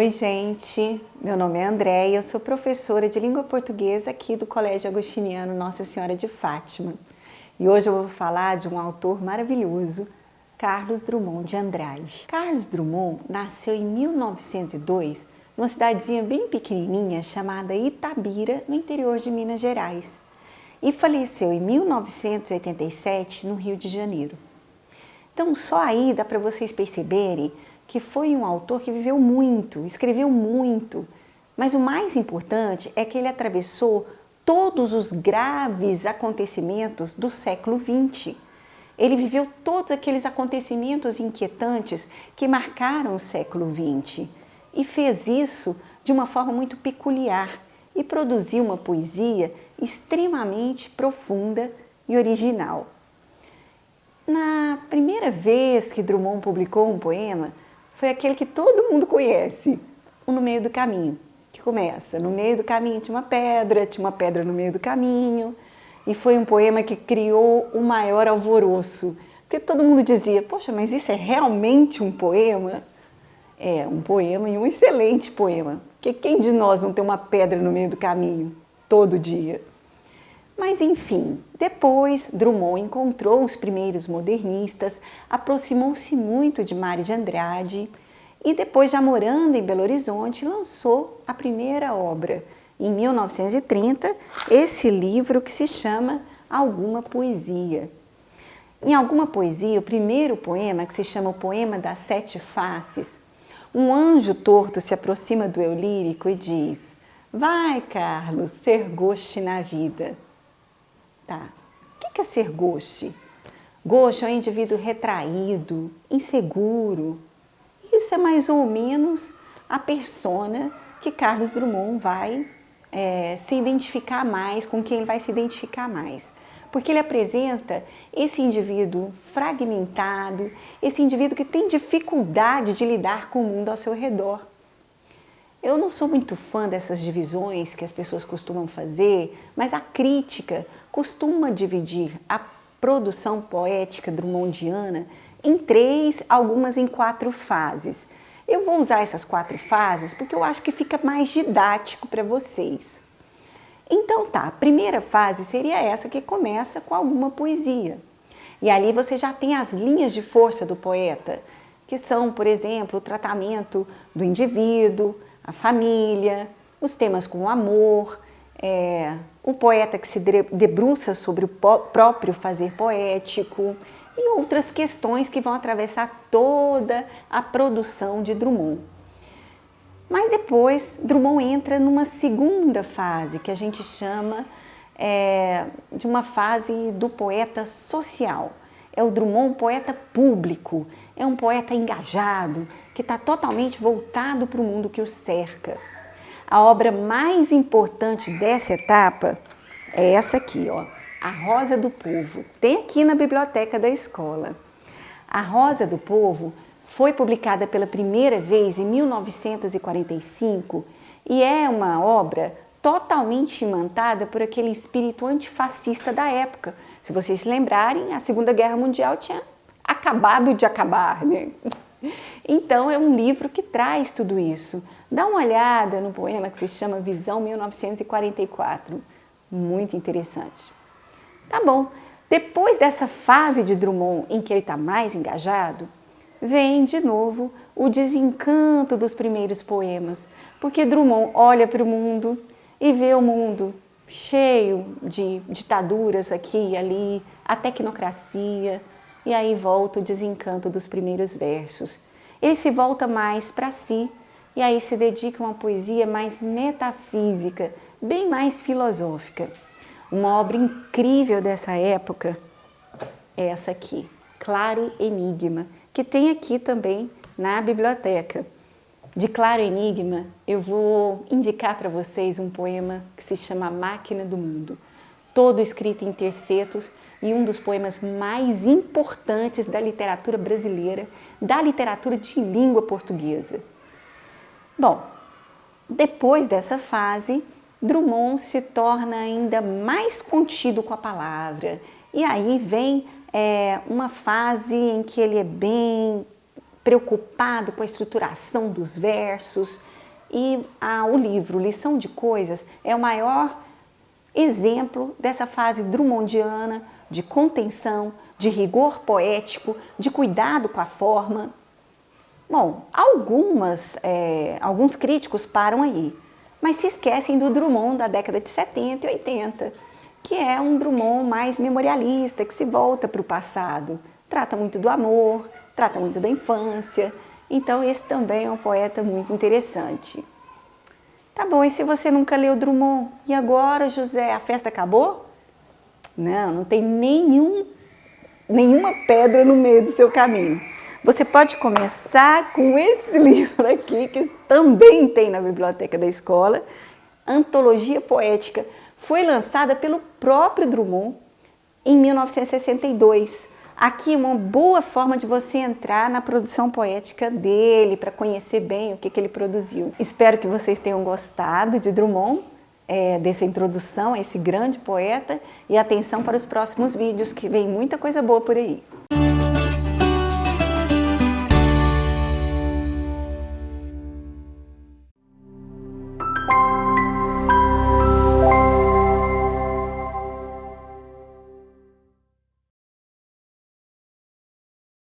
Oi, gente! Meu nome é Andréia, eu sou professora de língua portuguesa aqui do Colégio Agostiniano Nossa Senhora de Fátima. E hoje eu vou falar de um autor maravilhoso, Carlos Drummond de Andrade. Carlos Drummond nasceu em 1902, numa cidadezinha bem pequenininha chamada Itabira, no interior de Minas Gerais. E faleceu em 1987, no Rio de Janeiro. Então, só aí dá para vocês perceberem que foi um autor que viveu muito, escreveu muito, mas o mais importante é que ele atravessou todos os graves acontecimentos do século XX. Ele viveu todos aqueles acontecimentos inquietantes que marcaram o século XX e fez isso de uma forma muito peculiar e produziu uma poesia extremamente profunda e original. Na primeira vez que Drummond publicou um poema, foi aquele que todo mundo conhece, o No Meio do Caminho, que começa: no meio do caminho tinha uma pedra no meio do caminho, e foi um poema que criou o maior alvoroço, porque todo mundo dizia: poxa, mas isso é realmente um poema? É um poema e um excelente poema, porque quem de nós não tem uma pedra no meio do caminho todo dia? Mas enfim, depois Drummond encontrou os primeiros modernistas, aproximou-se muito de Mário de Andrade e depois, já morando em Belo Horizonte, lançou a primeira obra, em 1930, esse livro que se chama Alguma Poesia. Em Alguma Poesia, o primeiro poema, que se chama o Poema das Sete Faces, um anjo torto se aproxima do eu lírico e diz: vai, Carlos, ser ghost na vida. Tá. O que é ser ghost? Ghost é um indivíduo retraído, inseguro. Isso é mais ou menos a persona que Carlos Drummond vai se identificar mais, com quem ele vai se identificar mais. Porque ele apresenta esse indivíduo fragmentado, esse indivíduo que tem dificuldade de lidar com o mundo ao seu redor. Eu não sou muito fã dessas divisões que as pessoas costumam fazer, mas a crítica costuma dividir a produção poética drummondiana em três, algumas em quatro fases. Eu vou usar essas quatro fases porque eu acho que fica mais didático para vocês. Então tá, a primeira fase seria essa que começa com alguma poesia. E ali você já tem as linhas de força do poeta, que são, por exemplo, o tratamento do indivíduo, a família, os temas com o amor, o poeta que se debruça sobre o próprio fazer poético e outras questões que vão atravessar toda a produção de Drummond. Mas depois, Drummond entra numa segunda fase, que a gente chama de uma fase do poeta social. É o Drummond poeta público, é um poeta engajado, que está totalmente voltado para o mundo que o cerca. A obra mais importante dessa etapa é essa aqui, ó, A Rosa do Povo. Tem aqui na biblioteca da escola. A Rosa do Povo foi publicada pela primeira vez em 1945 e é uma obra totalmente imantada por aquele espírito antifascista da época. Se vocês se lembrarem, a Segunda Guerra Mundial tinha acabado de acabar, né? Então é um livro que traz tudo isso. Dá uma olhada no poema que se chama Visão 1944. Muito interessante. Tá bom. Depois dessa fase de Drummond em que ele está mais engajado, vem de novo o desencanto dos primeiros poemas, porque Drummond olha para o mundo e vê o mundo cheio de ditaduras aqui e ali, a tecnocracia, e aí volta o desencanto dos primeiros versos. Ele se volta mais para si e aí se dedica a uma poesia mais metafísica, bem mais filosófica. Uma obra incrível dessa época é essa aqui, Claro Enigma, que tem aqui também na biblioteca. De Claro Enigma, eu vou indicar para vocês um poema que se chama Máquina do Mundo, todo escrito em tercetos e um dos poemas mais importantes da literatura brasileira, da literatura de língua portuguesa. Bom, depois dessa fase, Drummond se torna ainda mais contido com a palavra, e aí vem uma fase em que ele é bem preocupado com a estruturação dos versos, E o livro Lição de Coisas é o maior exemplo dessa fase drummondiana de contenção, de rigor poético, de cuidado com a forma. Bom, alguns críticos param aí, mas se esquecem do Drummond da década de 70 e 80, que é um Drummond mais memorialista, que se volta para o passado, trata muito do amor, trata muito da infância, então esse também é um poeta muito interessante. Tá bom, e se você nunca leu Drummond? E agora, José, a festa acabou? Não tem nenhuma pedra no meio do seu caminho. Você pode começar com esse livro aqui, que também tem na biblioteca da escola, Antologia Poética. Foi lançada pelo próprio Drummond em 1962. Aqui uma boa forma de você entrar na produção poética dele, para conhecer bem o que ele produziu. Espero que vocês tenham gostado de Drummond, dessa introdução a esse grande poeta, e atenção para os próximos vídeos, que vem muita coisa boa por aí.